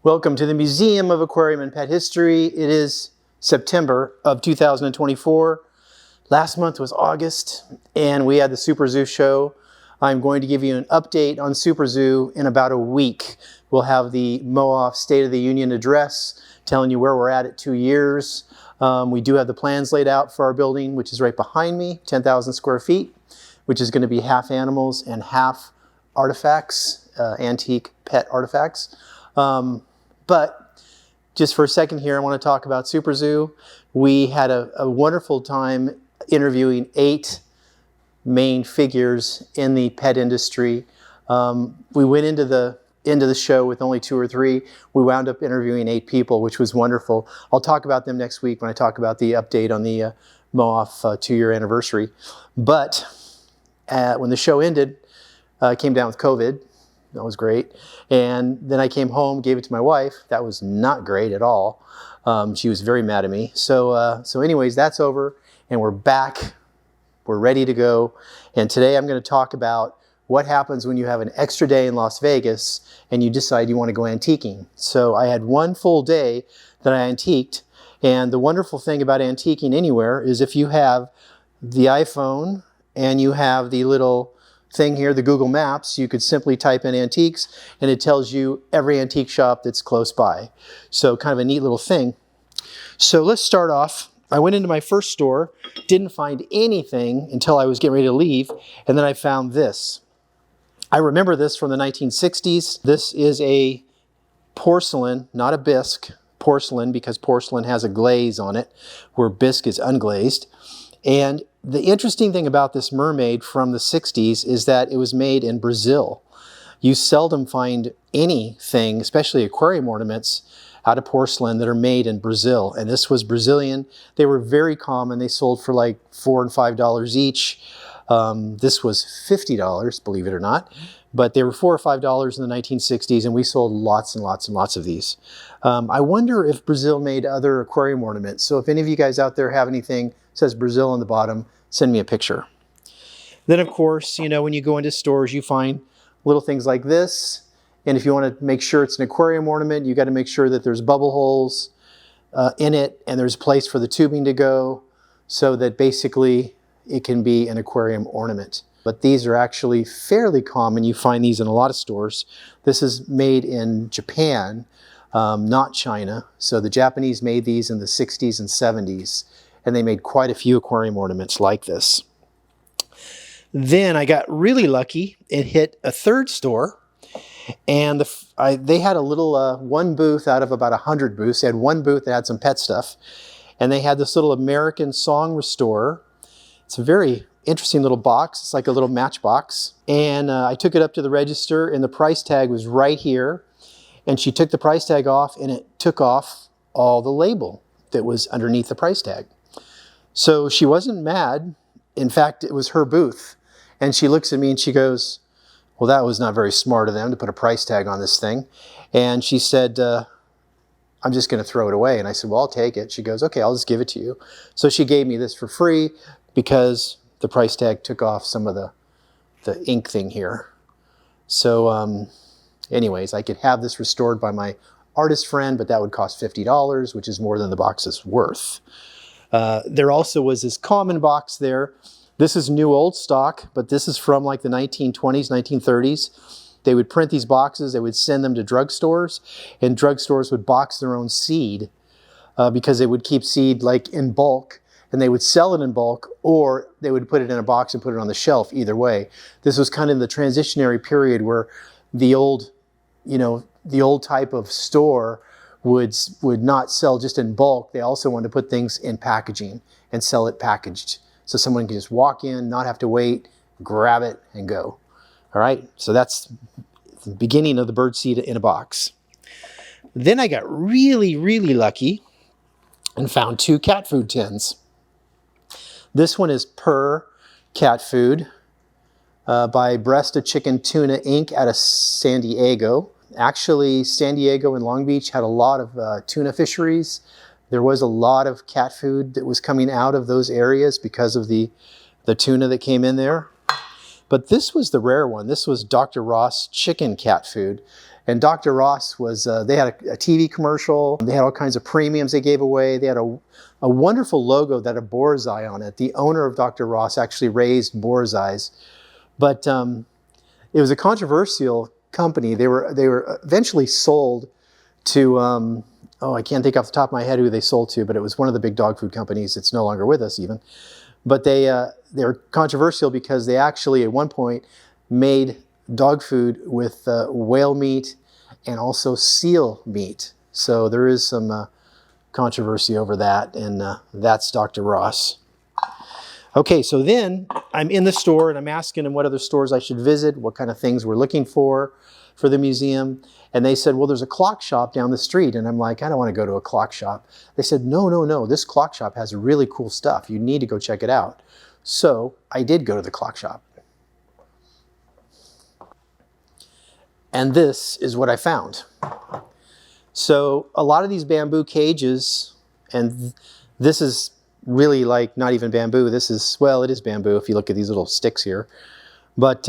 Welcome to the Museum of Aquarium and Pet History. It is September of 2024. Last month was August, and we had the SuperZoo show. I'm going to give you an update on SuperZoo in about a week. We'll have the MOAF State of the Union address telling you where we're at 2 years. We do have the plans laid out for our building, which is right behind me, 10,000 square feet, which is going to be half animals and half artifacts, antique pet artifacts. But just for a second here, I want to talk about SuperZoo. We had a wonderful time interviewing 8 main figures in the pet industry. We went into the show with only 2 or 3. We wound up interviewing 8 people, which was wonderful. I'll talk about them next week when I talk about the update on the MOAF 2-year anniversary. But when the show ended, I came down with COVID. That was great. And then I came home, gave it to my wife. That was not great at all. She was very mad at me. So anyways, that's over and we're back. We're ready to go. And today I'm going to talk about what happens when you have an extra day in Las Vegas and you decide you want to go antiquing. So I had 1 full day that I antiqued. And the wonderful thing about antiquing anywhere is if you have the iPhone and you have the little thing here, the Google Maps, you could simply type in antiques and it tells you every antique shop that's close by. So kind of a neat little thing. So let's start off. I went into my first store, didn't find anything until I was getting ready to leave, and then I found this. I remember this from the 1960s. This is a porcelain, not a bisque, porcelain, because porcelain has a glaze on it, where bisque is unglazed. And the interesting thing about this mermaid from the 60s is that it was made in Brazil. You seldom find anything, especially aquarium ornaments, out of porcelain that are made in Brazil. And this was Brazilian. They were very common. They sold for like $4 and $5 each. This was $50, believe it or not. But they were $4 or $5 in the 1960s, and we sold lots and lots and lots of these. I wonder if Brazil made other aquarium ornaments. So if any of you guys out there have anything that says Brazil on the bottom, send me a picture. Then, of course, you know, when you go into stores, you find little things like this. And if you want to make sure it's an aquarium ornament, you got to make sure that there's bubble holes in it, and there's a place for the tubing to go, so that basically it can be an aquarium ornament. But these are actually fairly common. You find these in a lot of stores. This is made in Japan, not China. So the Japanese made these in the 60s and 70s, and they made quite a few aquarium ornaments like this. Then I got really lucky and hit a third store, and they had a little one booth out of about 100 booths. They had one booth that had some pet stuff, and they had this little American song restorer. It's a very interesting little box. It's like a little matchbox. And I took it up to the register, and the price tag was right here. And she took the price tag off, and it took off all the label that was underneath the price tag. So she wasn't mad. In fact, it was her booth. And she looks at me and she goes, "Well, that was not very smart of them to put a price tag on this thing." And she said, "I'm just going to throw it away." And I said, "Well, I'll take it." She goes, "Okay, I'll just give it to you." So she gave me this for free because the price tag took off some of the ink thing here. So anyways, I could have this restored by my artist friend, but that would cost $50, which is more than the box is worth. There also was this common box there. This is new old stock, but this is from like the 1920s, 1930s. They would print these boxes, they would send them to drugstores, and drugstores would box their own seed because they would keep seed like in bulk, and they would sell it in bulk, or they would put it in a box and put it on the shelf. Either way, this was kind of the transitionary period where the old, you know, the old type of store would not sell just in bulk. They also wanted to put things in packaging and sell it packaged, so someone can just walk in, not have to wait, grab it, and go. All right, so that's the beginning of the bird seed in a box. Then I got really, really lucky and found 2 cat food tins. This one is Purr cat food by Breast of Chicken Tuna Inc. out of San Diego. Actually, San Diego and Long Beach had a lot of tuna fisheries. There was a lot of cat food that was coming out of those areas because of the tuna that came in there. But this was the rare one. This was Dr. Ross chicken cat food. And Dr. Ross was, they had a TV commercial. They had all kinds of premiums they gave away. They had a wonderful logo that had a boar's eye on it. The owner of Dr. Ross actually raised boar's eyes. But it was a controversial company. They were eventually sold to, I can't think off the top of my head who they sold to, but it was one of the big dog food companies. It's no longer with us even. But they were controversial because they actually at one point made dog food with whale meat and also seal meat. So there is some controversy over that, and that's Dr. Ross. Okay, so then I'm in the store and I'm asking them what other stores I should visit, what kind of things we're looking for the museum. And they said, well, there's a clock shop down the street. And I'm like, I don't want to go to a clock shop. They said, no, this clock shop has really cool stuff. You need to go check it out. So I did go to the clock shop. And this is what I found. So a lot of these bamboo cages, and this is really like not even bamboo. This is, well, it is bamboo if you look at these little sticks here. But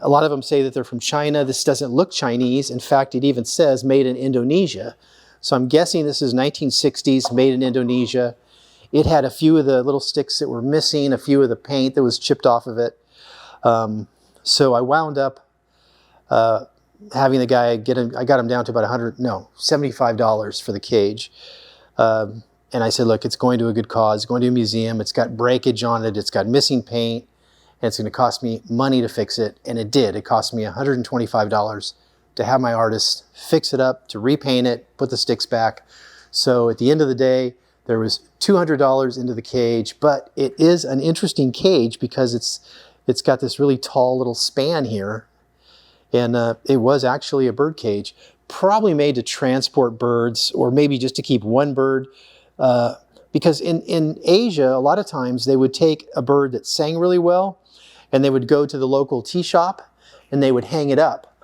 a lot of them say that they're from China. This doesn't look Chinese. In fact, it even says made in Indonesia. So I'm guessing this is 1960s, made in Indonesia. It had a few of the little sticks that were missing, a few of the paint that was chipped off of it. So I wound up having the guy I got him down to about $75 for the cage. And I said, look, it's going to a good cause, going to a museum. It's got breakage on it. It's got missing paint. And it's going to cost me money to fix it. And it did. It cost me $125 to have my artist fix it up, to repaint it, put the sticks back. So at the end of the day, there was $200 into the cage. But it is an interesting cage because it's got this really tall little span here. And it was actually a bird cage, probably made to transport birds or maybe just to keep one bird. Because in Asia, a lot of times they would take a bird that sang really well and they would go to the local tea shop and they would hang it up.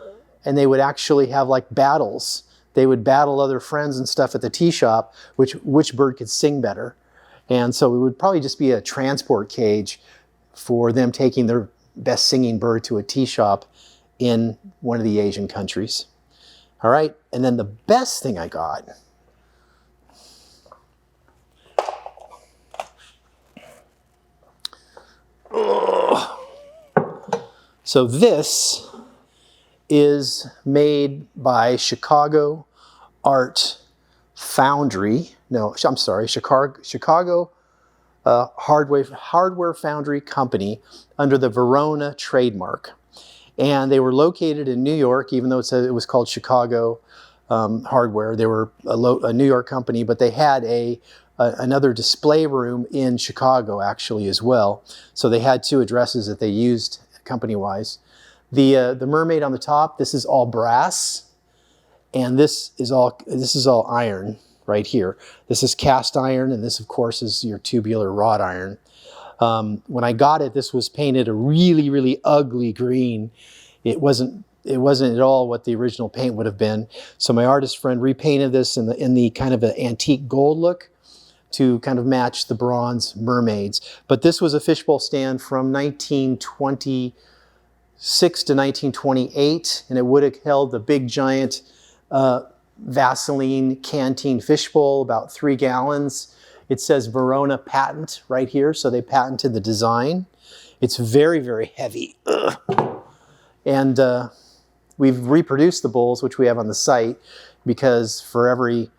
And they would actually have like battles. They would battle other friends and stuff at the tea shop, which bird could sing better. And so it would probably just be a transport cage for them taking their best singing bird to a tea shop in one of the Asian countries. All right, and then the best thing I got, so this is made by Chicago Art Foundry. No, I'm sorry, Chicago Hardware Foundry Company under the Verona trademark. And they were located in New York, even though it was called Chicago Hardware. They were a New York company, but they had another display room in Chicago actually as well. So they had two addresses that they used company-wise. The Mermaid on the top, this is all brass, and this is all iron right here. This is cast iron, and this of course is your tubular wrought iron. When I got it, this was painted a really, really ugly green. It wasn't at all what the original paint would have been. So my artist friend repainted this in the kind of an antique gold look to kind of match the bronze mermaids. But this was a fishbowl stand from 1926 to 1928, and it would have held the big giant Vaseline canteen fishbowl, about 3 gallons. It says Verona patent right here, so they patented the design. It's very, very heavy. Ugh. And we've reproduced the bowls, which we have on the site, because for every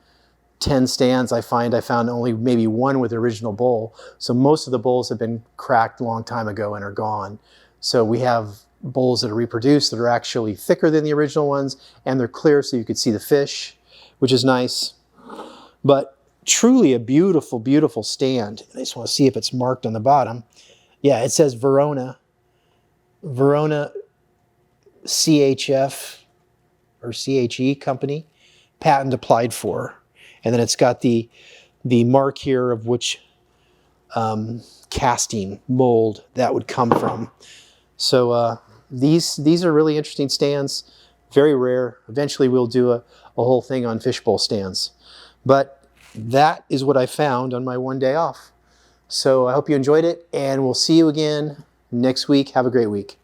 10 stands I found only maybe one with the original bowl. So most of the bowls have been cracked a long time ago and are gone. So we have bowls that are reproduced that are actually thicker than the original ones, and they're clear so you could see the fish, which is nice. But truly a beautiful, beautiful stand. I just want to see if it's marked on the bottom. Yeah, it says Verona CHF or CHE company, patent applied for. And then it's got the mark here of which casting mold that would come from. So these are really interesting stands, very rare. Eventually we'll do a whole thing on fishbowl stands. But that is what I found on my one day off. So I hope you enjoyed it, and we'll see you again next week. Have a great week.